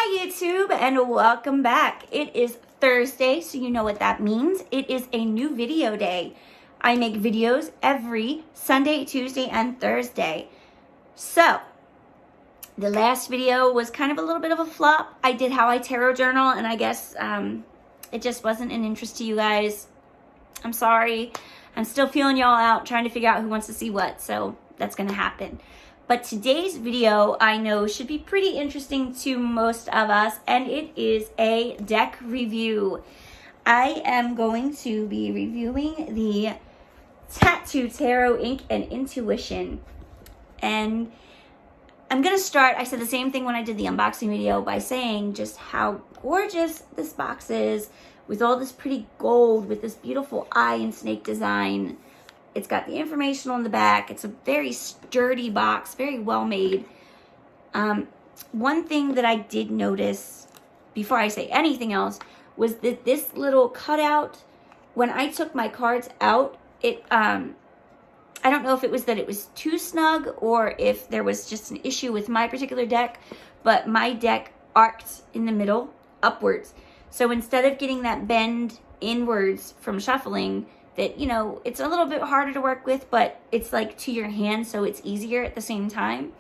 Hi YouTube and welcome back. It is Thursday, so you know what that means. It is a new video day. I make videos every Sunday, Tuesday, and Thursday. So, the last video was kind of a little bit of a flop. I did how I tarot journal, and I guess it just wasn't an interest to you guys. I'm sorry. I'm still feeling y'all out, trying to figure out who wants to see what, so that's going to happen. But today's video, I know, should be pretty interesting to most of us, and it is a deck review. I am going to be reviewing the Tattoo Tarot Ink and Intuition. And I'm going to start, I said the same thing when I did the unboxing video, by saying just how gorgeous this box is with all this pretty gold, with this beautiful eye and snake design. It's got the information on the back. It's a very sturdy box, very well made. One thing that I did notice before I say anything else was that this little cutout, when I took my cards out, it I don't know if it was that it was too snug or if there was just an issue with my particular deck, but my deck arced in the middle upwards. So instead of getting that bend inwards from shuffling, that, you know, it's a little bit harder to work with, but it's like to your hand, so it's easier at the same time.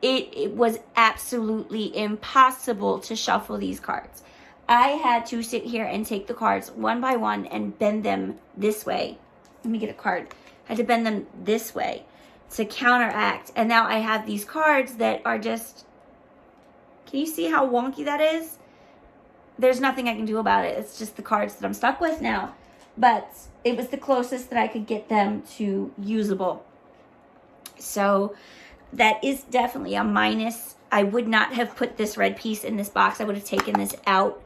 It was absolutely impossible to shuffle these cards. I had to sit here and take the cards one by one and bend them this way. Let me get a card. I had to bend them this way to counteract. And now I have these cards that are just, can you see how wonky that is? There's nothing I can do about it. It's just the cards that I'm stuck with now. But it was the closest that I could get them to usable. So that is definitely a minus. I would not have put this red piece in this box. I would have taken this out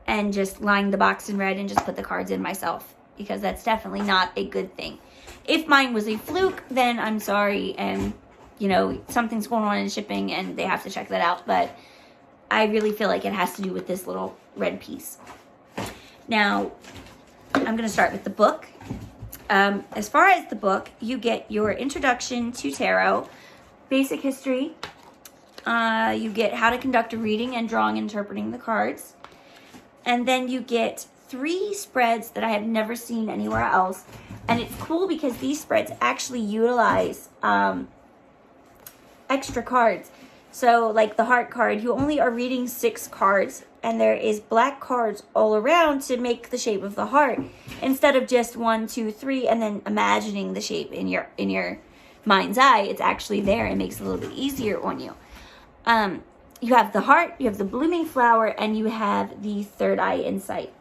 and just lined the box in red and just put the cards in myself, because that's definitely not a good thing. If mine was a fluke, then I'm sorry, and, you know, something's going on in shipping and they have to check that out. But I really feel like it has to do with this little red piece. Now, I'm going to start with the book. As far as the book, you get your introduction to tarot, basic history. You get how to conduct a reading and drawing and interpreting the cards. And then you get 3 spreads that I have never seen anywhere else. And it's cool because these spreads actually utilize extra cards. So like the heart card, you only are reading 6 cards, and there is black cards all around to make the shape of the heart, instead of just 1, 2, 3, and then imagining the shape in your mind's eye. It's actually there. It makes it a little bit easier on you. You have the heart, you have the blooming flower, and you have the third eye insight.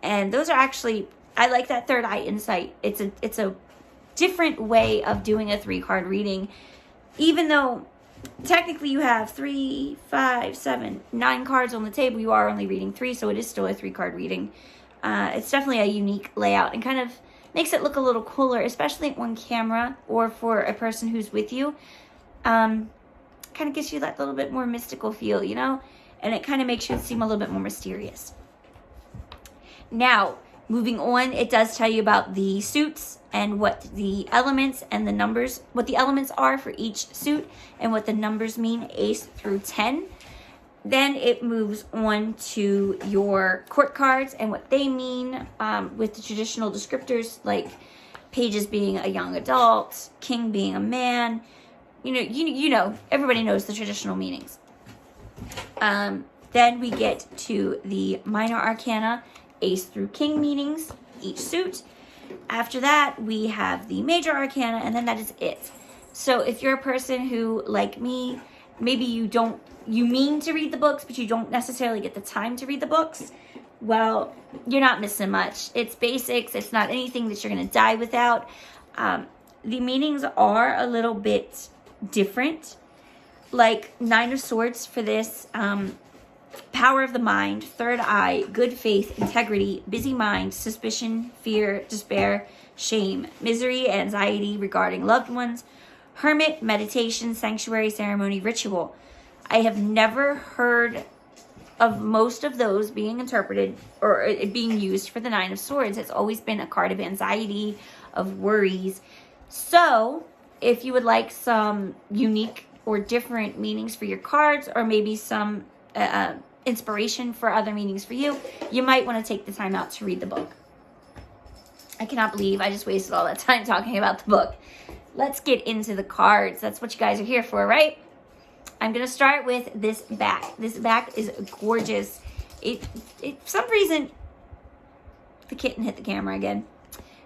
And those are actually, I like that third eye insight. It's a different way of doing a 3-card reading, even though technically you have 3, 5, 7, 9 cards on the table. You are only reading 3, so it is still a 3-card reading. It's definitely a unique layout and kind of makes it look a little cooler, especially on camera or for a person who's with you. Kind of gives you that little bit more mystical feel, you know? And it kind of makes you seem a little bit more mysterious. Now, moving on, it does tell you about the suits and what the elements and the numbers, what the elements are for each suit and what the numbers mean, ace through 10. Then it moves on to your court cards and what they mean, with the traditional descriptors, like pages being a young adult, king being a man. You know, everybody knows the traditional meanings. Then we get to the minor arcana, ace through king meanings, each suit. After that, we have the major arcana, and then that is it. So if you're a person who, like me, maybe you mean to read the books, but you don't necessarily get the time to read the books, well, you're not missing much. It's basics. It's not anything that you're going to die without. The meanings are a little bit different. Like 9 of Swords for this, power of the mind, third eye, good faith, integrity, busy mind, suspicion, fear, despair, shame, misery, anxiety regarding loved ones, hermit, meditation, sanctuary, ceremony, ritual. I have never heard of most of those being interpreted or it being used for the 9 of Swords. It's always been a card of anxiety, of worries. So if you would like some unique or different meanings for your cards, or maybe some inspiration for other meanings for you, you might want to take the time out to read the book. I cannot believe I just wasted all that time talking about the book. Let's get into the cards. That's what you guys are here for, right? I'm going to start with this back. This back is gorgeous. It for some reason, the kitten hit the camera again.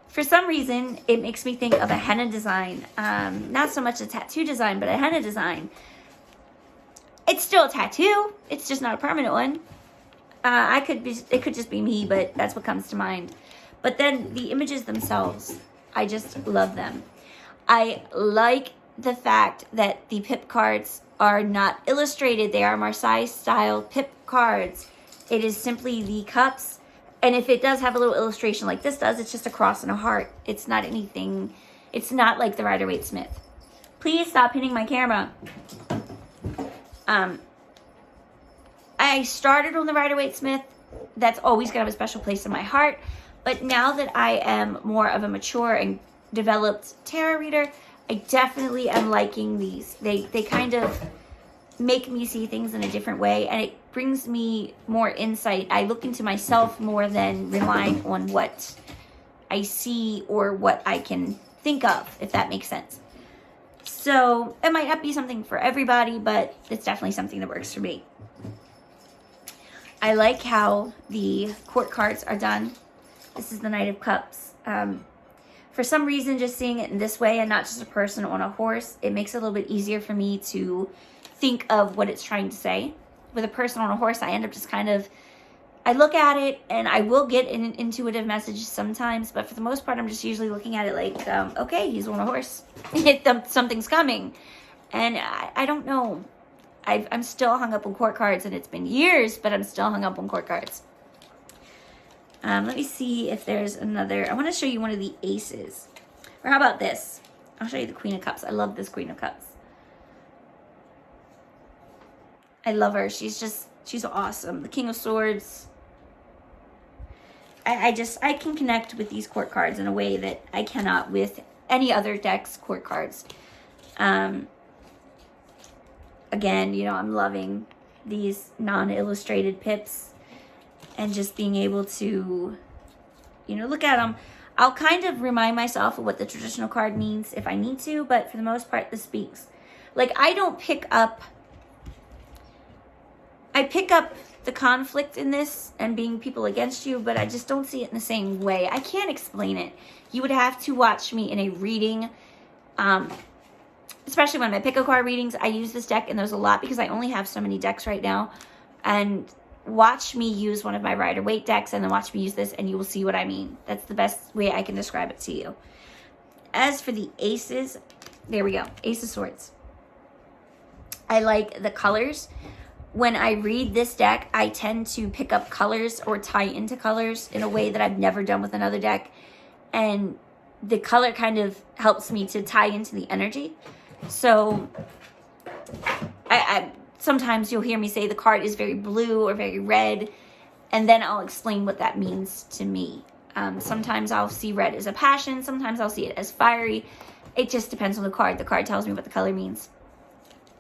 For some reason, it makes me think of a henna design. Not so much a tattoo design, but a henna design. It's still a tattoo. It's just not a permanent one. It could just be me, but that's what comes to mind. But then the images themselves, I just love them. I like the fact that the pip cards are not illustrated. They are Marseille style pip cards. It is simply the cups. And if it does have a little illustration like this does, it's just a cross and a heart. It's not anything. It's not like the Rider-Waite-Smith. Please stop hitting my camera. I started on the Rider-Waite-Smith. That's always going to have a special place in my heart. But now that I am more of a mature and developed tarot reader, I definitely am liking these. They kind of make me see things in a different way, and it brings me more insight. I look into myself more than relying on what I see or what I can think of, if that makes sense. So it might not be something for everybody, but it's definitely something that works for me. I like how the court cards are done. This is the Knight of Cups. For some reason, just seeing it in this way and not just a person on a horse, it makes it a little bit easier for me to think of what it's trying to say. With a person on a horse, I end up just kind of, I look at it and I will get an intuitive message sometimes, but for the most part, I'm just usually looking at it like, okay, he's on a horse. Something's coming. And I don't know. I'm still hung up on court cards, and it's been years, but I'm still hung up on court cards. Let me see if there's another. I want to show you one of the aces. Or how about this? I'll show you the Queen of Cups. I love this Queen of Cups. I love her. She's awesome. The King of Swords. I can connect with these court cards in a way that I cannot with any other deck's court cards. Again, I'm loving these non-illustrated pips. And just being able to, look at them. I'll kind of remind myself of what the traditional card means if I need to, but for the most part, this speaks. Like, I pick up the conflict in this and being people against you, but I just don't see it in the same way. I can't explain it. You would have to watch me in a reading, especially when I pick a card readings. I use this deck, and there's a lot because I only have so many decks right now. And watch me use one of my Rider-Waite decks, and then watch me use this, and you will see what I mean. That's the best way I can describe it to you. As for the aces, there we go. Ace of Swords. I like the colors. When I read this deck, I tend to pick up colors or tie into colors in a way that I've never done with another deck. And the color kind of helps me to tie into the energy. So sometimes you'll hear me say the card is very blue or very red, and then I'll explain what that means to me. Sometimes I'll see red as a passion. Sometimes I'll see it as fiery. It just depends on the card. The card tells me what the color means.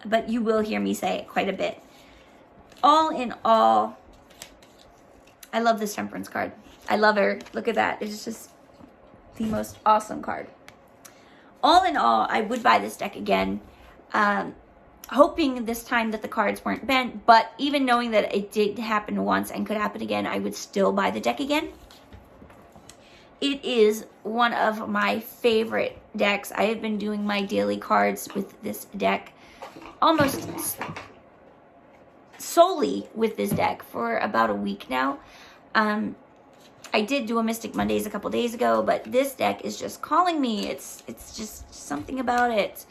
But you will hear me say it quite a bit. All in all, I love this Temperance card. I love her. Look at that. It's just the most awesome card. All in all, I would buy this deck again. Hoping this time that the cards weren't bent, but even knowing that it did happen once and could happen again, I would still buy the deck again. It is one of my favorite decks. I have been doing my daily cards with this deck almost solely with this deck for about a week now. I did do a Mystic Mondays a couple days ago, but this deck is just calling me. It's just something about it.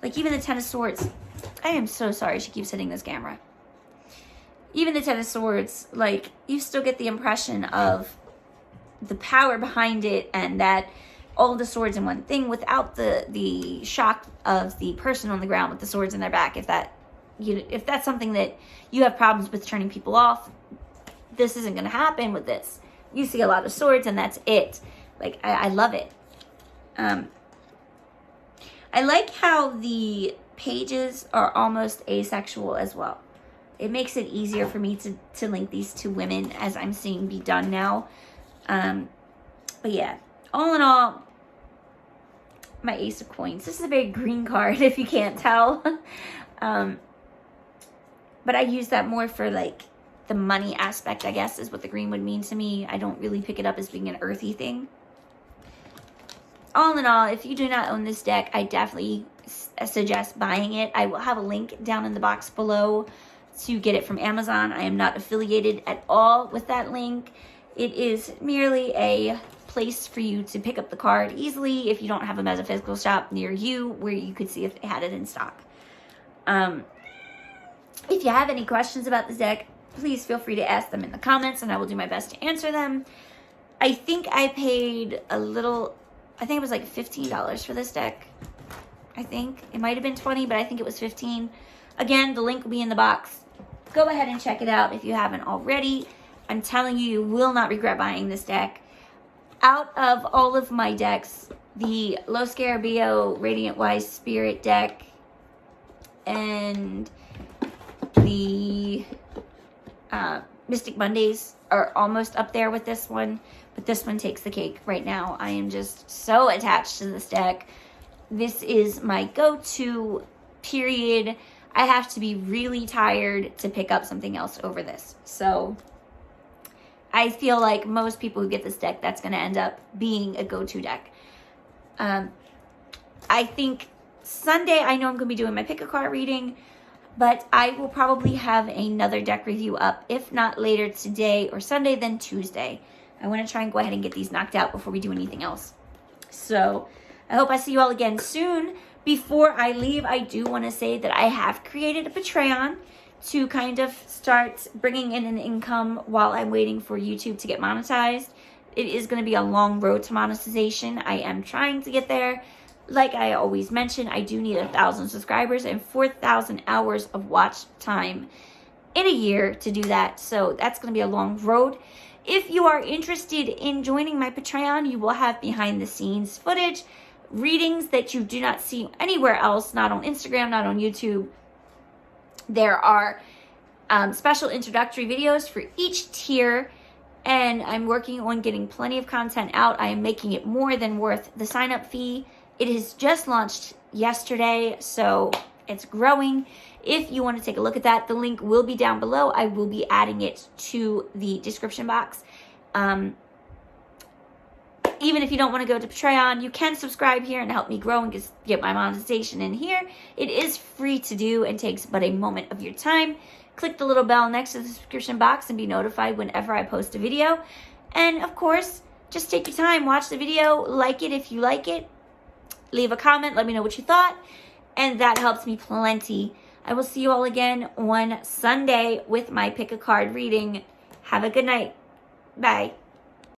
Like even the Ten of Swords. I am so sorry she keeps hitting this camera. Even the Ten of Swords, like, you still get the impression of the power behind it, and that all the swords in one thing without the shock of the person on the ground with the swords in their back. If that's something that you have problems with turning people off, this isn't going to happen with this. You see a lot of swords, and that's it. Like, I love it. I like how the pages are almost asexual as well. it makes it easier for me to link these two women as I'm seeing be done now. But yeah, all in all, my Ace of Coins. This is a very green card, if you can't tell. But I use that more for like the money aspect, I guess, is what the green would mean to me. I don't really pick it up as being an earthy thing. All in all, if you do not own this deck, I definitely suggest buying it. I will have a link down in the box below to get it from Amazon. I am not affiliated at all with that link. It is merely a place for you to pick up the card easily if you don't have a metaphysical shop near you where you could see if they had it in stock. If you have any questions about this deck, please feel free to ask them in the comments and I will do my best to answer them. I think I paid a little, I think it was like $15 for this deck. I think it might have been 20, but I think it was 15. Again, the link will be in the box. Go ahead and check it out if you haven't already. I'm telling you, you will not regret buying this deck. Out of all of my decks, the Los Scarabeo Radiant Wise Spirit deck and the Mystic Mondays are almost up there with this one, but this one takes the cake right now. I am just so attached to this deck. This is my go-to, period. I have to be really tired to pick up something else over this. So I feel like most people who get this deck, that's going to end up being a go-to deck. I think Sunday, I know I'm going to be doing my pick-a-card reading, but I will probably have another deck review up, if not later today or Sunday, then Tuesday. I want to try and go ahead and get these knocked out before we do anything else. So I hope I see you all again soon. Before I leave, I do want to say that I have created a Patreon to kind of start bringing in an income while I'm waiting for YouTube to get monetized. It is going to be a long road to monetization. I am trying to get there. Like I always mention, I do need 1,000 subscribers and 4,000 hours of watch time in a year to do that. So that's going to be a long road. If you are interested in joining my Patreon, you will have behind the scenes footage, readings that you do not see anywhere else, not on Instagram, not on YouTube. There are special introductory videos for each tier, and I'm working on getting plenty of content out. I am making it more than worth the sign-up fee. It has just launched yesterday, so it's growing. If you want to take a look at that, the link will be down below. I will be adding it to the description box. Even if you don't want to go to Patreon, you can subscribe here and help me grow and get my monetization in here. It is free to do and takes but a moment of your time. Click the little bell next to the subscription box and be notified whenever I post a video. And of course, just take your time, watch the video, like it if you like it. Leave a comment, let me know what you thought, and that helps me plenty. I will see you all again on Sunday with my pick a card reading. Have a good night. Bye.